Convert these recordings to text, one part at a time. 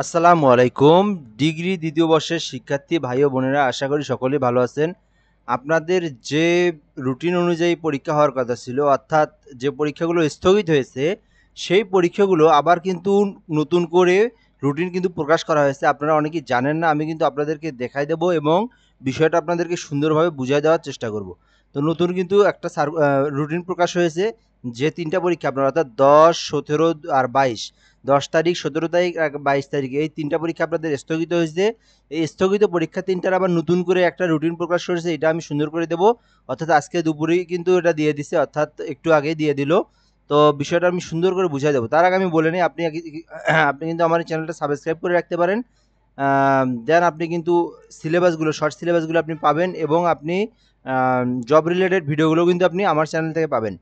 আসসালামু আলাইকুম। ডিগ্রি দ্বিতীয় বর্ষের শিক্ষার্থী ভাই ও বোনেরা, আশা করি সকলেই ভালো আছেন। আপনাদের যে রুটিন অনুযায়ী পরীক্ষা হওয়ার কথা ছিল, অর্থাৎ যে পরীক্ষাগুলো স্থগিত হয়েছে, সেই পরীক্ষাগুলো আবার কিন্তু নতুন করে রুটিন কিন্তু প্রকাশ করা হয়েছে। আপনারা অনেকেই জানেন না, আমি কিন্তু আপনাদেরকে দেখাই দেব এবং বিষয়টা আপনাদেরকে সুন্দরভাবে বুঝিয়ে দেওয়ার চেষ্টা করব। তো নতুন কিন্তু একটা রুটিন প্রকাশ হয়েছে, যে তিনটা পরীক্ষা আপনার অর্থাৎ 10, 17 আর 22, 10 তারিখ, 17 তারিখ আর 22 তারিখ, এই তিনটা পরীক্ষা আপনাদের স্থগিত হয়েছে। এই স্থগিত পরীক্ষা তিনটার আবার নতুন করে একটা রুটিন প্রকাশ করেছে, এটা আমি সুন্দর করে দেবো। অর্থাৎ আজকে দুপুরেই কিন্তু এটা দিয়ে দিছে, অর্থাৎ একটু আগেই দিয়ে দিল। তো বিষয়টা আমি সুন্দর করে বুঝিয়ে দেবো। তার আগে আমি বলে নিই, আপনি কিন্তু আমার চ্যানেলটা সাবস্ক্রাইব করে রাখতে পারেন। দেন আপনি কিন্তু সিলেবাসগুলো, শর্ট সিলেবাসগুলো আপনি পাবেন এবং আপনি জব রিলেটেড ভিডিওগুলো কিন্তু আপনি আমার চ্যানেল থেকে পাবেন।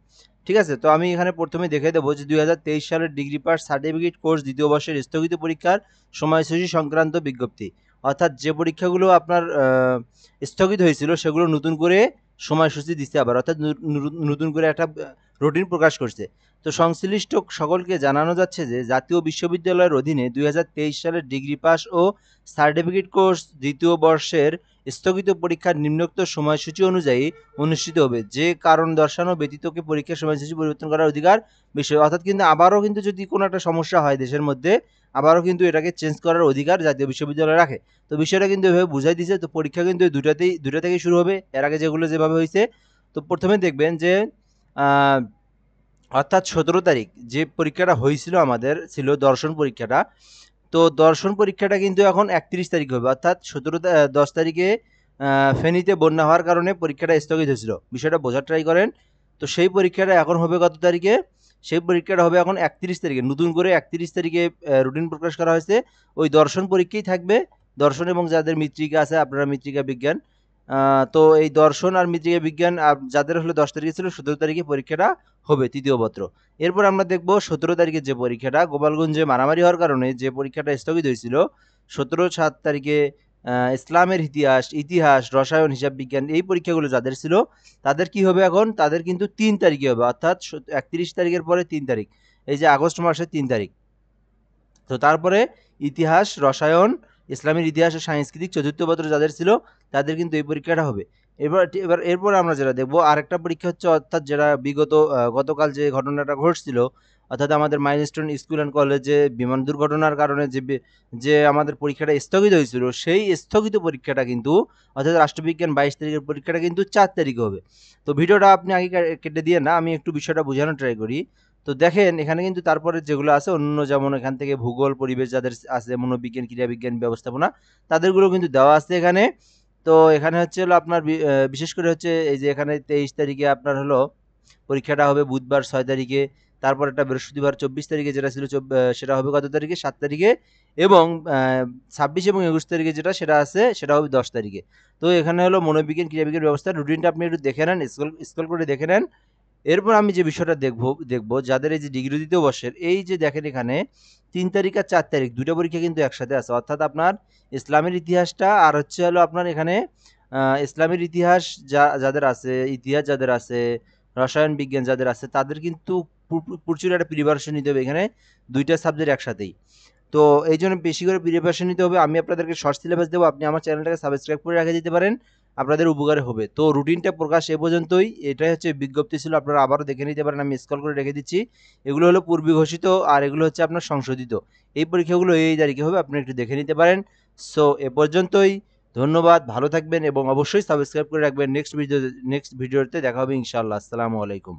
ঠিক আছে? তো আমি এখানে প্রথমে দেখে দেবো যে 2023 সালের ডিগ্রি পাস সার্টিফিকেট কোর্স দ্বিতীয় বর্ষের স্থগিত পরীক্ষার সময়সূচি সংক্রান্ত বিজ্ঞপ্তি। অর্থাৎ যে পরীক্ষাগুলো আপনার স্থগিত হয়েছিল সেগুলো নতুন করে সময়সূচি দিচ্ছে আবার, অর্থাৎ নতুন করে একটা রুটিন প্রকাশ করছে। তো সংশ্লিষ্ট সকলকে জানানো যাচ্ছে যে জাতীয় বিশ্ববিদ্যালয়ের অধীনে 2023 সালের ডিগ্রি পাস ও সার্টিফিকেট কোর্স দ্বিতীয় বর্ষের স্থগিত পরীক্ষার নিম্নোক্ত সময়সূচি অনুযায়ী অনুষ্ঠিত হবে। যে কারণ দর্শানো ব্যতীতকে পরীক্ষার সময়সূচি পরিবর্তন করার অধিকার বিষয়, অর্থাৎ কিন্তু আবারও কিন্তু যদি কোনো একটা সমস্যা হয় দেশের মধ্যে, আবারও কিন্তু এটাকে চেঞ্জ করার অধিকার জাতীয় বিশ্ববিদ্যালয় রাখে। তো বিষয়টা কিন্তু এভাবে বুঝাই দিছে। তো পরীক্ষা কিন্তু দুইটা থেকেই শুরু হবে, এর আগে যেগুলো যেভাবে হয়েছে। তো প্রথমে দেখবেন যে অর্থাৎ 17 তারিখ যে পরীক্ষাটা হয়েছিল আমাদের, ছিল দর্শন পরীক্ষাটা। তো দর্শন পরীক্ষাটা কিন্তু এখন 31 তারিখ হবে, অর্থাৎ 10 তারিখে ফেনীতে বন্যা হওয়ার কারণে পরীক্ষাটা স্থগিত হয়েছিল। বিষয়টা বোঝার ট্রাই করেন। তো সেই পরীক্ষাটা এখন হবে কত তারিখে? সেই পরীক্ষাটা হবে এখন 31 তারিখে। নতুন করে 31 তারিখে রুটিন প্রকাশ করা হয়েছে। ওই দর্শন পরীক্ষাই থাকবে। দর্শন এবং যাদের মৃত্তিকা আছে, আপনারা মৃত্তিকা বিজ্ঞান, তো এই দর্শন আর মৃত্তিকা বিজ্ঞান যাদের হলো 10 তারিখে ছিল, 17 তারিখে পরীক্ষাটা হবে তৃতীয় পত্র। এরপর আমরা দেখব 17 তারিখে যে পরীক্ষাটা, গোপালগঞ্জে মারামারি হওয়ার কারণে যে পরীক্ষাটা স্থগিত হয়েছিল, 17-7 তারিখে ইসলামের ইতিহাস, ইতিহাস, রসায়ন, হিসাব বিজ্ঞান, এই পরীক্ষাগুলো যাদের ছিল তাদের কি হবে এখন? তাদের কিন্তু 3 তারিখে হবে, অর্থাৎ 31 তারিখের পরে 3 তারিখ, এই যে আগস্ট মাসের 3 তারিখ। তো তারপরে ইতিহাস, রসায়ন, ইসলামের ইতিহাস ও সাংস্কৃতিক চতুর্থ পত্র যাদের ছিল তাদের কিন্তু এই পরীক্ষাটা হবে। এরপর আমরা যেটা দেখবো, আরেকটা পরীক্ষা হচ্ছে, অর্থাৎ যেটা গতকাল যে ঘটনাটা ঘটছিল, অর্থাৎ আমাদের মাইলস্টোন স্কুল অ্যান্ড কলেজে বিমান দুর্ঘটনার কারণে যে আমাদের পরীক্ষাটা স্থগিত হয়েছিল, সেই স্থগিত পরীক্ষাটা কিন্তু, অর্থাৎ রাষ্ট্রবিজ্ঞান 22 তারিখের পরীক্ষাটা কিন্তু 4 তারিখে হবে। তো ভিডিওটা আপনি আগে কেটে দিয়ে না, আমি একটু বিষয়টা বোঝানোর ট্রাই করি। তো দেখেন এখানে কিন্তু তারপরে যেগুলো আছে অন্য, যেমন এখান থেকে ভূগোল, পরিবেশ যাদের আছে, মনোবিজ্ঞান, ক্রীড়াবিজ্ঞান, ব্যবস্থাপনা, তাদেরগুলো কিন্তু দেওয়া আছে এখানে। তো এখানে হচ্ছে হলো আপনার বিশেষ করে হচ্ছে এই যে এখানে 23 তারিখে আপনার হলো পরীক্ষাটা হবে বুধবার 6 তারিখে। তারপর একটা বৃহস্পতিবার 24 তারিখে যেটা ছিল, সেটা হবে কত তারিখে? 7 তারিখে। এবং 26 এবং 21 তারিখে যেটা, সেটা আছে, সেটা হবে 10 তারিখে। তো এখানে হলো মনোবিজ্ঞান, ক্রীড়াবিজ্ঞান, ব্যবস্থা রুটিনটা আপনি একটু দেখে নেন, স্ক্রল করে দেখে নেন। এরপর আমি যে বিষয়টা দেখব যাদের এই যে ডিগ্রি দ্বিতীয় বর্ষের, এই যে দেখেন এখানে 3 তারিখ আর 4 তারিখ দুইটা পরীক্ষা কিন্তু একসাথে আছে, অর্থাৎ আপনার ইসলামের ইতিহাসটা আর হচ্ছে হলো আপনার এখানে ইসলামের ইতিহাস যাদের আছে, ইতিহাস যাদের আছে, রসায়ন বিজ্ঞান যাদের আছে, তাদের কিন্তু প্রচুর একটা প্রিপারেশন নিতে হবে এখানে, দুইটা সাবজেক্ট একসাথেই। তো এই জন্য বেশি করে প্রিপারেশন নিতে হবে। আমি আপনাদেরকে শর্ট সিলেবাস দেবো, আপনি আমার চ্যানেলটাকে সাবস্ক্রাইব করে রেখে দিতে পারেন, আপনাদের উপকারে হবে। তো রুটিনটা প্রকাশ এ পর্যন্তই, এটাই হচ্ছে বিজ্ঞপ্তি ছিল, আপনারা আবারও দেখে নিতে পারেন, আমি স্ক্রল করে রেখে দিচ্ছি। এগুলো হলো পূর্বে ঘোষিত, আর এগুলো হচ্ছে আপনার সংশোধিত। এই পরীক্ষাগুলো এই তারিখে হবে, আপনি একটু দেখে নিতে পারেন। সো এ পর্যন্তই, ধন্যবাদ, ভালো থাকবেন এবং অবশ্যই সাবস্ক্রাইব করে রাখবেন। নেক্সট ভিডিওতে দেখা হবে ইনশাআল্লাহ। আসসালামু আলাইকুম।